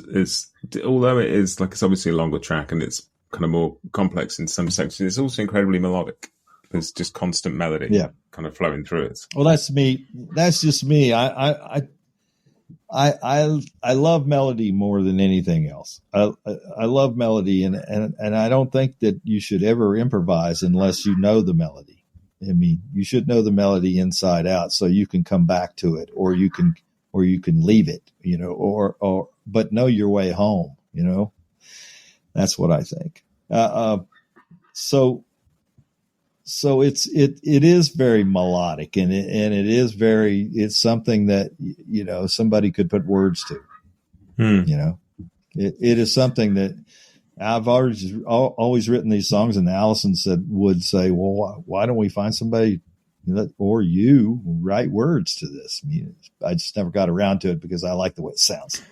although it's obviously a longer track and it's kind of more complex in some sections, it's also incredibly melodic. There's just constant melody kind of flowing through it. Well, that's me. That's just me. I love melody more than anything else. I love melody, and I don't think that you should ever improvise unless you know the melody. I mean, you should know the melody inside out so you can come back to it, or you can leave it, but know your way home, That's what I think. So it is very melodic, and it's something that, somebody could put words to, it is something that I've always written these songs, and Alison would say, well, why don't we find somebody or you write words to this? I mean, I just never got around to it because I like the way it sounds.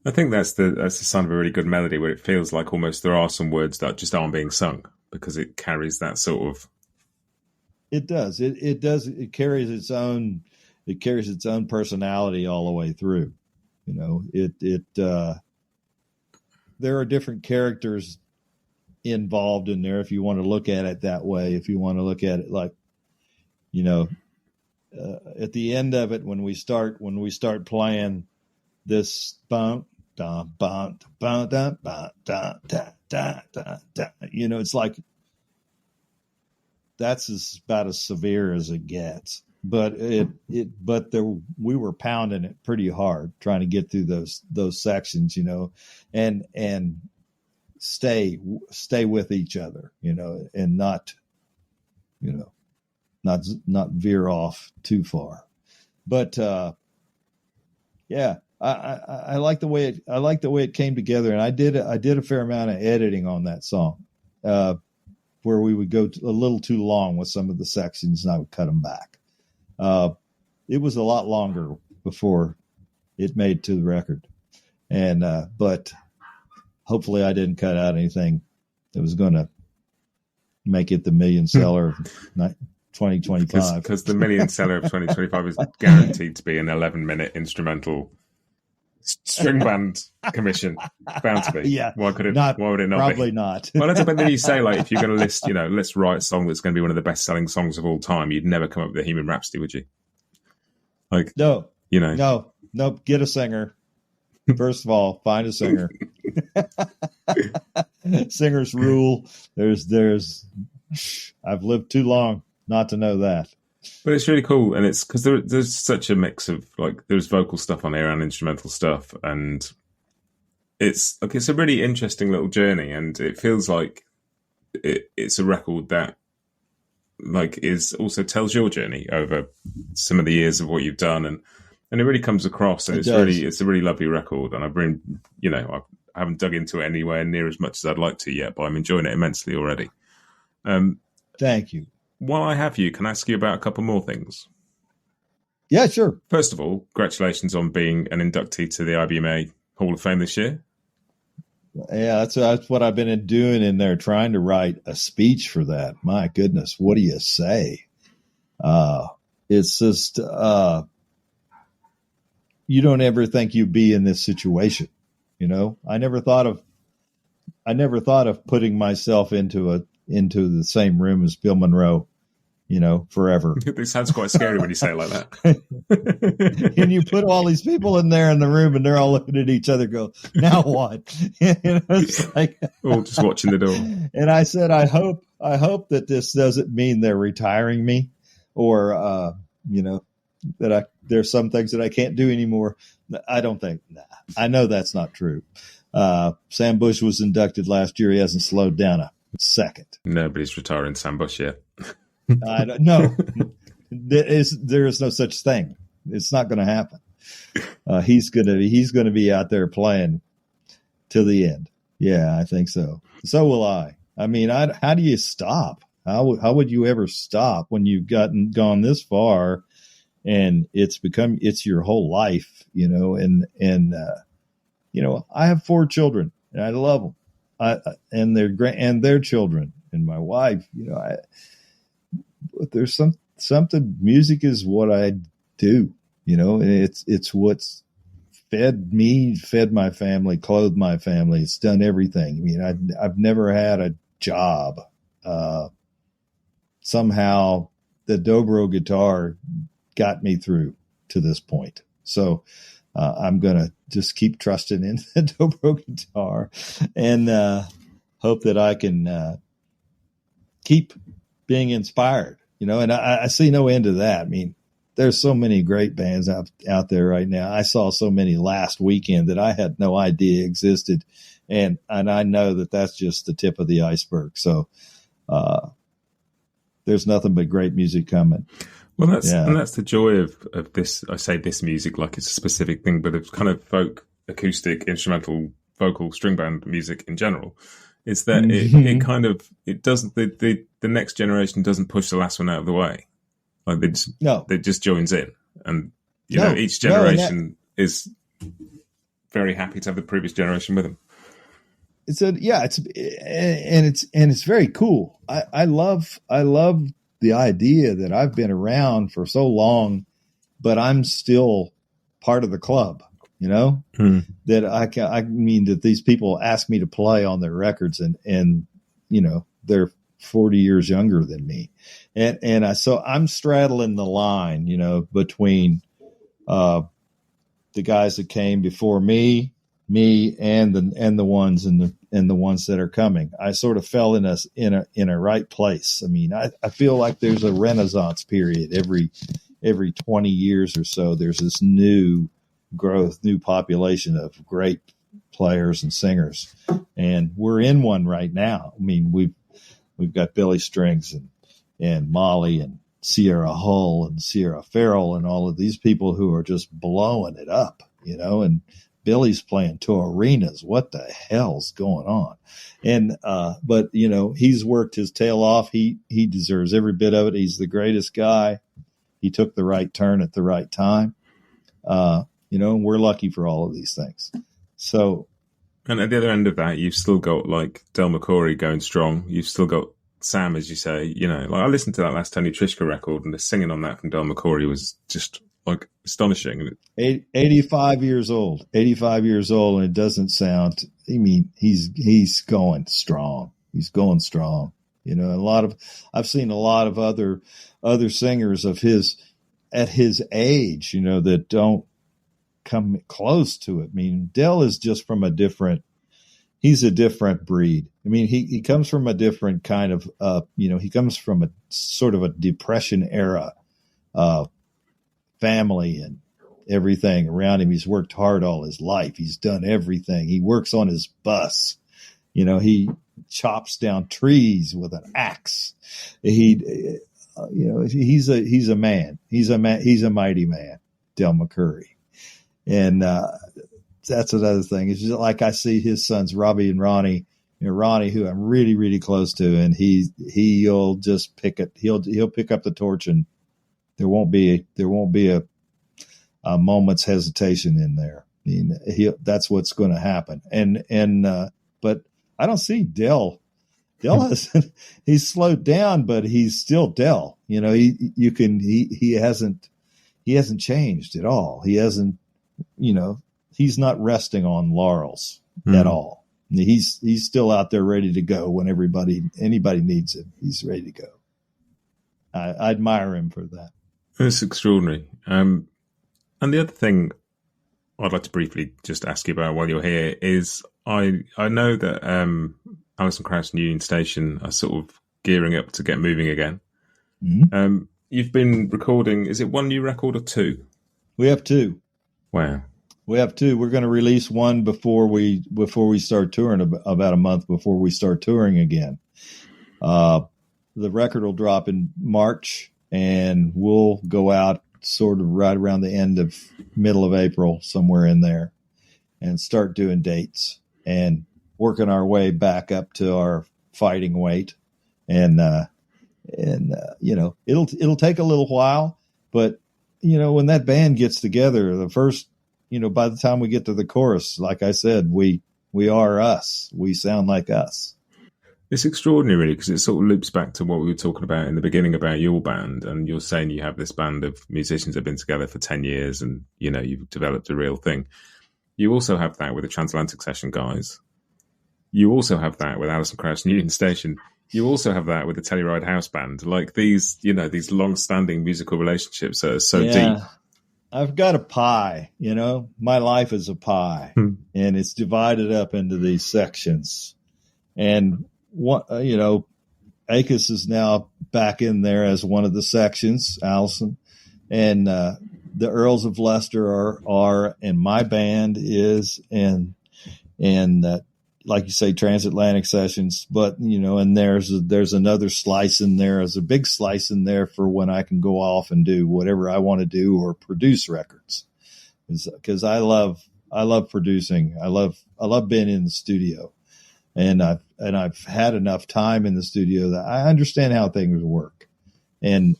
I think that's the sign of a really good melody, where it feels like almost there are some words that just aren't being sung, because it carries that sort of. It does. It does. It carries its own personality all the way through. There are different characters involved in there, if you want to look at it that way. If you want to look at it like, at the end of it, when we start playing this bump, dum, bump, bum, dum, bum, dum, da, da, da, da, it's like that's about as severe as it gets. But we were pounding it pretty hard trying to get through those sections, and stay with each other, and not veer off too far. But yeah, I like the way it came together, and I did a fair amount of editing on that song, where we would go a little too long with some of the sections, and I would cut them back. It was a lot longer before it made to the record, and but hopefully I didn't cut out anything that was going to make it the million seller of 2025. Because the million seller of 2025 is guaranteed to be an 11-minute instrumental string band commission. Bound to be. Yeah. Why would it not probably be? Not. Well, that's about then you say, like, if you're going to let's write a song that's going to be one of the best-selling songs of all time, you'd never come up with a Bohemian Rhapsody, would you? Like, no. Get a singer. First of all, find a singer. Singers rule. I've lived too long not to know that. But it's really cool, and it's because there's such a mix of, like, there's vocal stuff on here and instrumental stuff, and it's a really interesting little journey, and it feels like it's a record that, like, is also tells your journey over some of the years of what you've done, and it really comes across, and it's a really lovely record, and I've been, I haven't dug into it anywhere near as much as I'd like to yet, but I'm enjoying it immensely already. Thank you. While I have you, can I ask you about a couple more things? Yeah, sure. First of all, congratulations on being an inductee to the IBMA Hall of Fame this year. Yeah, that's what I've been doing in there, trying to write a speech for that. My goodness, what do you say? It's just you don't ever think you'd be in this situation. I never thought of putting myself into the same room as Bill Monroe, forever. This sounds quite scary when you say it like that. And you put all these people in there in the room, and they're all looking at each other, go, now what? It's like, all just watching the door. And I said, I hope that this doesn't mean they're retiring me, or that there's some things that I can't do anymore. I don't think. Nah, I know that's not true. Sam Bush was inducted last year. He hasn't slowed down a second. Nobody's retiring Sam Bush yet. I don't know. There is no such thing. It's not going to happen. He's gonna be out there playing to the end. Yeah, I think so. So will I. I mean, how do you stop? How would you ever stop when you've gone this far, and it's your whole life, And I have 4 children, and I love them. And their children, and my wife. But there's something. Music is what I do. And it's what's fed me, fed my family, clothed my family. It's done everything. I mean, I've never had a job. Somehow the dobro guitar got me through to this point. So I'm going to just keep trusting in the dobro guitar and hope that I can keep being inspired, and I see no end to that. I mean, there's so many great bands out there right now. I saw so many last weekend that I had no idea existed. And I know that that's just the tip of the iceberg. So there's nothing but great music coming. Well, that's the joy of this. I say this music like it's a specific thing, but it's kind of folk, acoustic, instrumental, vocal, string band music in general. It's that it doesn't, the next generation doesn't push the last one out of the way. Like it just joins in, and each generation is very happy to have the previous generation with them. It's very cool. I love the idea that I've been around for so long, but I'm still part of the club. That that these people ask me to play on their records, and they're 40 years younger than me, so I'm straddling the line, between the guys that came before me me and the ones and the ones that are coming. I sort of fell in a right place. I mean, I feel like there's a renaissance period every 20 years or so. There's this new growth, new population of great players and singers, and we're in one right now. I mean, we've got Billy Strings and Molly and Sierra Hull and Sierra Farrell and all of these people who are just blowing it up, and Billy's playing to arenas. What the hell's going on? And, but he's worked his tail off. He deserves every bit of it. He's the greatest guy. He took the right turn at the right time. And we're lucky for all of these things. So, and at the other end of that, you've still got like Del McCoury going strong. You've still got Sam, as you say. Like I listened to that last Tony Trischka record, and the singing on that from Del McCoury was just like astonishing. 85 years old, and it doesn't sound. I mean, he's going strong. He's going strong. I've seen a lot of other singers of his at his age, that don't come close to it. I mean, Del is just from he's a different breed. I mean, he comes from a different kind of, he comes from a sort of a Depression era family and everything around him. He's worked hard all his life. He's done everything. He works on his bus. He chops down trees with an axe. He's a man. He's a mighty man, Del McCoury. And that's another thing. It's just like I see his sons, Robbie and Ronnie. Ronnie, who I'm really, really close to, and he'll just pick it. He'll pick up the torch, and there won't be a moment's hesitation in there. I mean, that's what's going to happen. But I don't see Del. He's slowed down, but he's still Del. He hasn't changed at all. He hasn't. He's not resting on laurels at all. He's still out there ready to go when anybody needs him. He's ready to go. I admire him for that. It's extraordinary. And the other thing I'd like to briefly just ask you about while you're here is I know that Alison, Krauss and Union Station are sort of gearing up to get moving again. Mm-hmm. You've been recording, is it one new record or two? We have two. Wow. We have two. We're going to release one before we start touring, about a month before we start touring again. The record will drop in March, and we'll go out sort of right around the middle of April, somewhere in there, and start doing dates and working our way back up to our fighting weight. And it'll take a little while, but when that band gets together, the first, by the time we get to the chorus, like I said, we are us. We sound like us. It's extraordinary, really, because it sort of loops back to what we were talking about in the beginning about your band. And you're saying you have this band of musicians that have been together for 10 years and, you've developed a real thing. You also have that with the Transatlantic Session guys. You also have that with Alison, Krauss and Union Station. You also have that with the Telluride House Band. Like these long-standing musical relationships are so deep. I've got a pie, my life is a pie, and it's divided up into these sections. And what, Akis is now back in there as one of the sections, Alison, and the Earls of Leicester are, and my band is, and like you say, Transatlantic Sessions, but and there's another slice in there, there's a big slice in there for when I can go off and do whatever I want to do or produce records, because I love producing. I love being in the studio, and I've had enough time in the studio that I understand how things work, and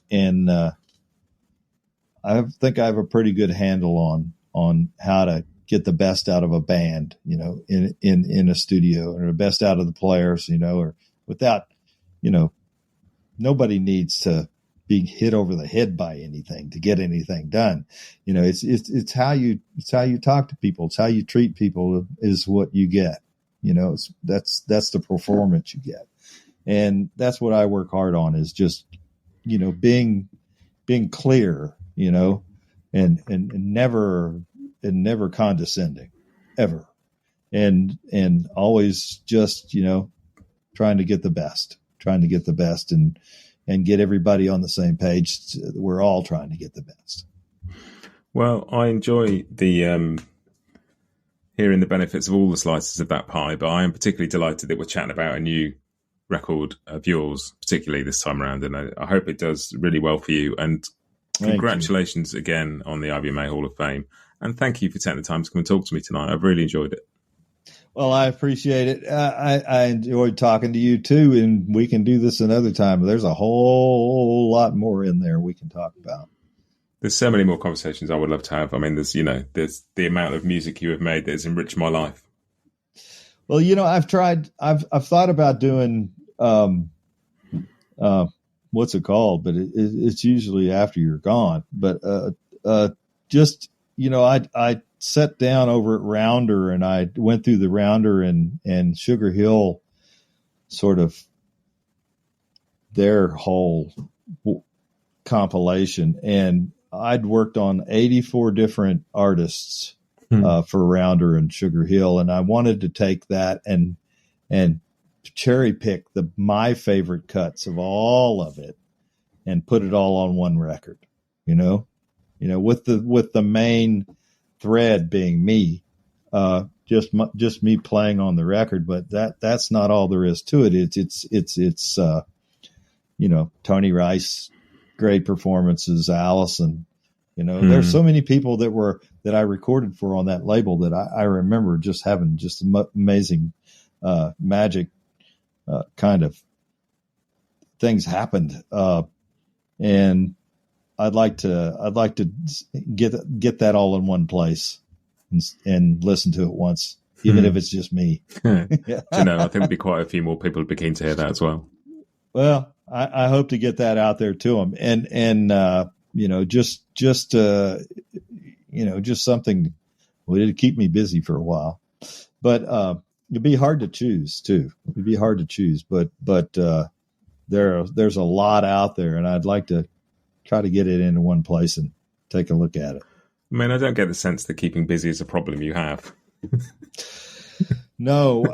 I think I have a pretty good handle on how to get the best out of a band, in a studio, or the best out of the players, or without, nobody needs to be hit over the head by anything to get anything done. It's how you talk to people. It's how you treat people is what you get. That's the performance you get. And that's what I work hard on, is just, being clear, and never condescending, ever. and always just, trying to get the best and get everybody on the same page. We're all trying to get the best. Well, I enjoy the hearing the benefits of all the slices of that pie, but I am particularly delighted that we're chatting about a new record of yours, particularly this time around, and I hope it does really well for you. And congratulations again on the IBMA Hall of Fame, and thank you for taking the time to come and talk to me tonight. I've really enjoyed it. Well, I appreciate it. I enjoyed talking to you too, and we can do this another time. There's a whole lot more in there we can talk about. There's so many more conversations I would love to have. I mean, there's the amount of music you have made that has enriched my life. Well, I've thought about doing, what's it called? But it's usually after you're gone. But just, I sat down over at Rounder and I went through the Rounder and Sugar Hill, sort of their whole compilation. And I'd worked on 84 different artists for Rounder and Sugar Hill, and I wanted to take that and cherry pick my favorite cuts of all of it and put it all on one record. With the main thread being me, just me playing on the record. But that's not all there is to it. It's Tony Rice, great performances, Alison. There's so many people that I recorded for on that label that I remember just having just amazing magic kind of things happened. And I'd like to get that all in one place and listen to it once, even if it's just me. I think there'd be quite a few more people who'd be keen to hear that as well. Well, I hope to get that out there to them, and just something to keep me busy for a while. But it'd be hard to choose too. It'd be hard to choose, but there's a lot out there, and I'd like to try to get it into one place and take a look at it. I mean, I don't get the sense that keeping busy is a problem you have. No,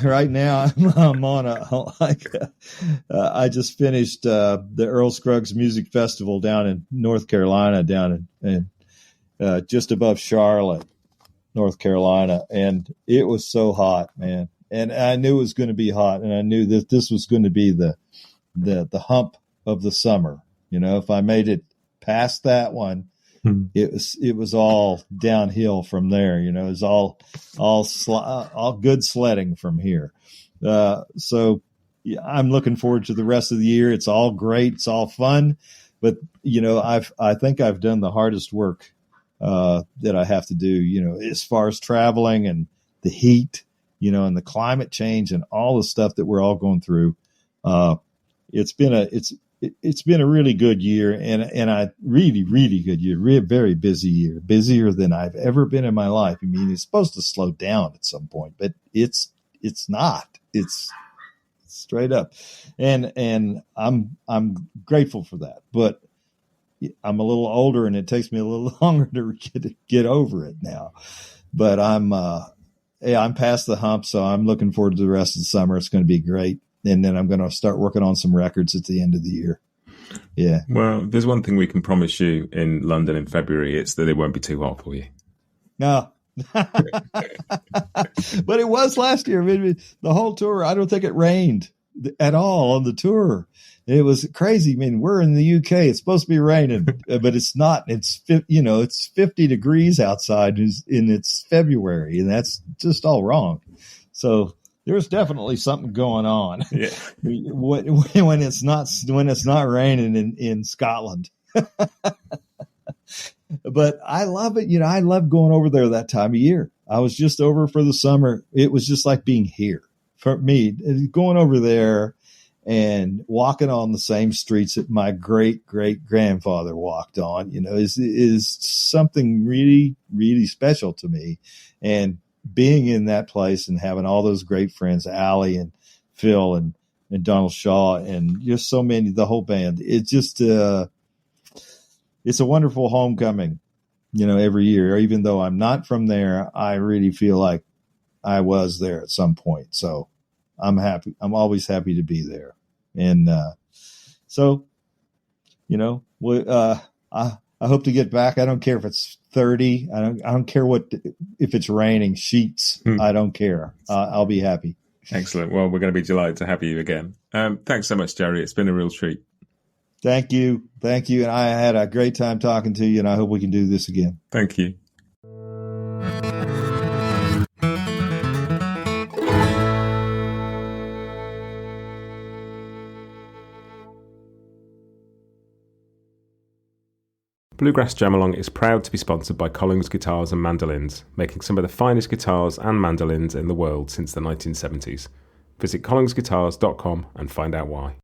right now I'm on I just finished the Earl Scruggs Music Festival down in North Carolina, down in just above Charlotte, North Carolina, and it was so hot, man. And I knew it was going to be hot, and I knew that this was going to be the hump of the summer. If I made it past that one, it was all downhill from there. It was all good sledding from here. So yeah, I'm looking forward to the rest of the year. It's all great. It's all fun, but I think I've done the hardest work that I have to do. As far as traveling and the heat, and the climate change and all the stuff that we're all going through. It's been a really good year and a really, really good year, very busy year, busier than I've ever been in my life. I mean, it's supposed to slow down at some point, but it's not. It's straight up. And I'm grateful for that, but I'm a little older and it takes me a little longer to get over it now, but I'm past the hump. So I'm looking forward to the rest of the summer. It's going to be great. And then I'm going to start working on some records at the end of the year. Yeah. Well, there's one thing we can promise you in London in February. It's that it won't be too hot for you. No. But it was last year. I mean, the whole tour, I don't think it rained at all on the tour. It was crazy. I mean, we're in the UK. It's supposed to be raining, but it's not. It's 50 degrees outside and it's February, and that's just all wrong. So there's definitely something going on. Yeah. when it's not raining in Scotland. But I love it. I love going over there that time of year. I was just over for the summer. It was just like being here for me, going over there and walking on the same streets that my great grandfather walked on, is something really, really special to me. And being in that place and having all those great friends, Allie and Phil and Donald Shaw and just so many, the whole band, it's just, it's a wonderful homecoming, every year. Even though I'm not from there, I really feel like I was there at some point. So I'm happy. I'm always happy to be there. And so, I hope to get back. I don't care if it's 30. I don't care if it's raining, sheets. I don't care. I'll be happy. Excellent. Well, we're going to be delighted to have you again. Thanks so much, Jerry. It's been a real treat. Thank you. And I had a great time talking to you, and I hope we can do this again. Thank you. Bluegrass Jamalong is proud to be sponsored by Collings Guitars and Mandolins, making some of the finest guitars and mandolins in the world since the 1970s. Visit collingsguitars.com and find out why.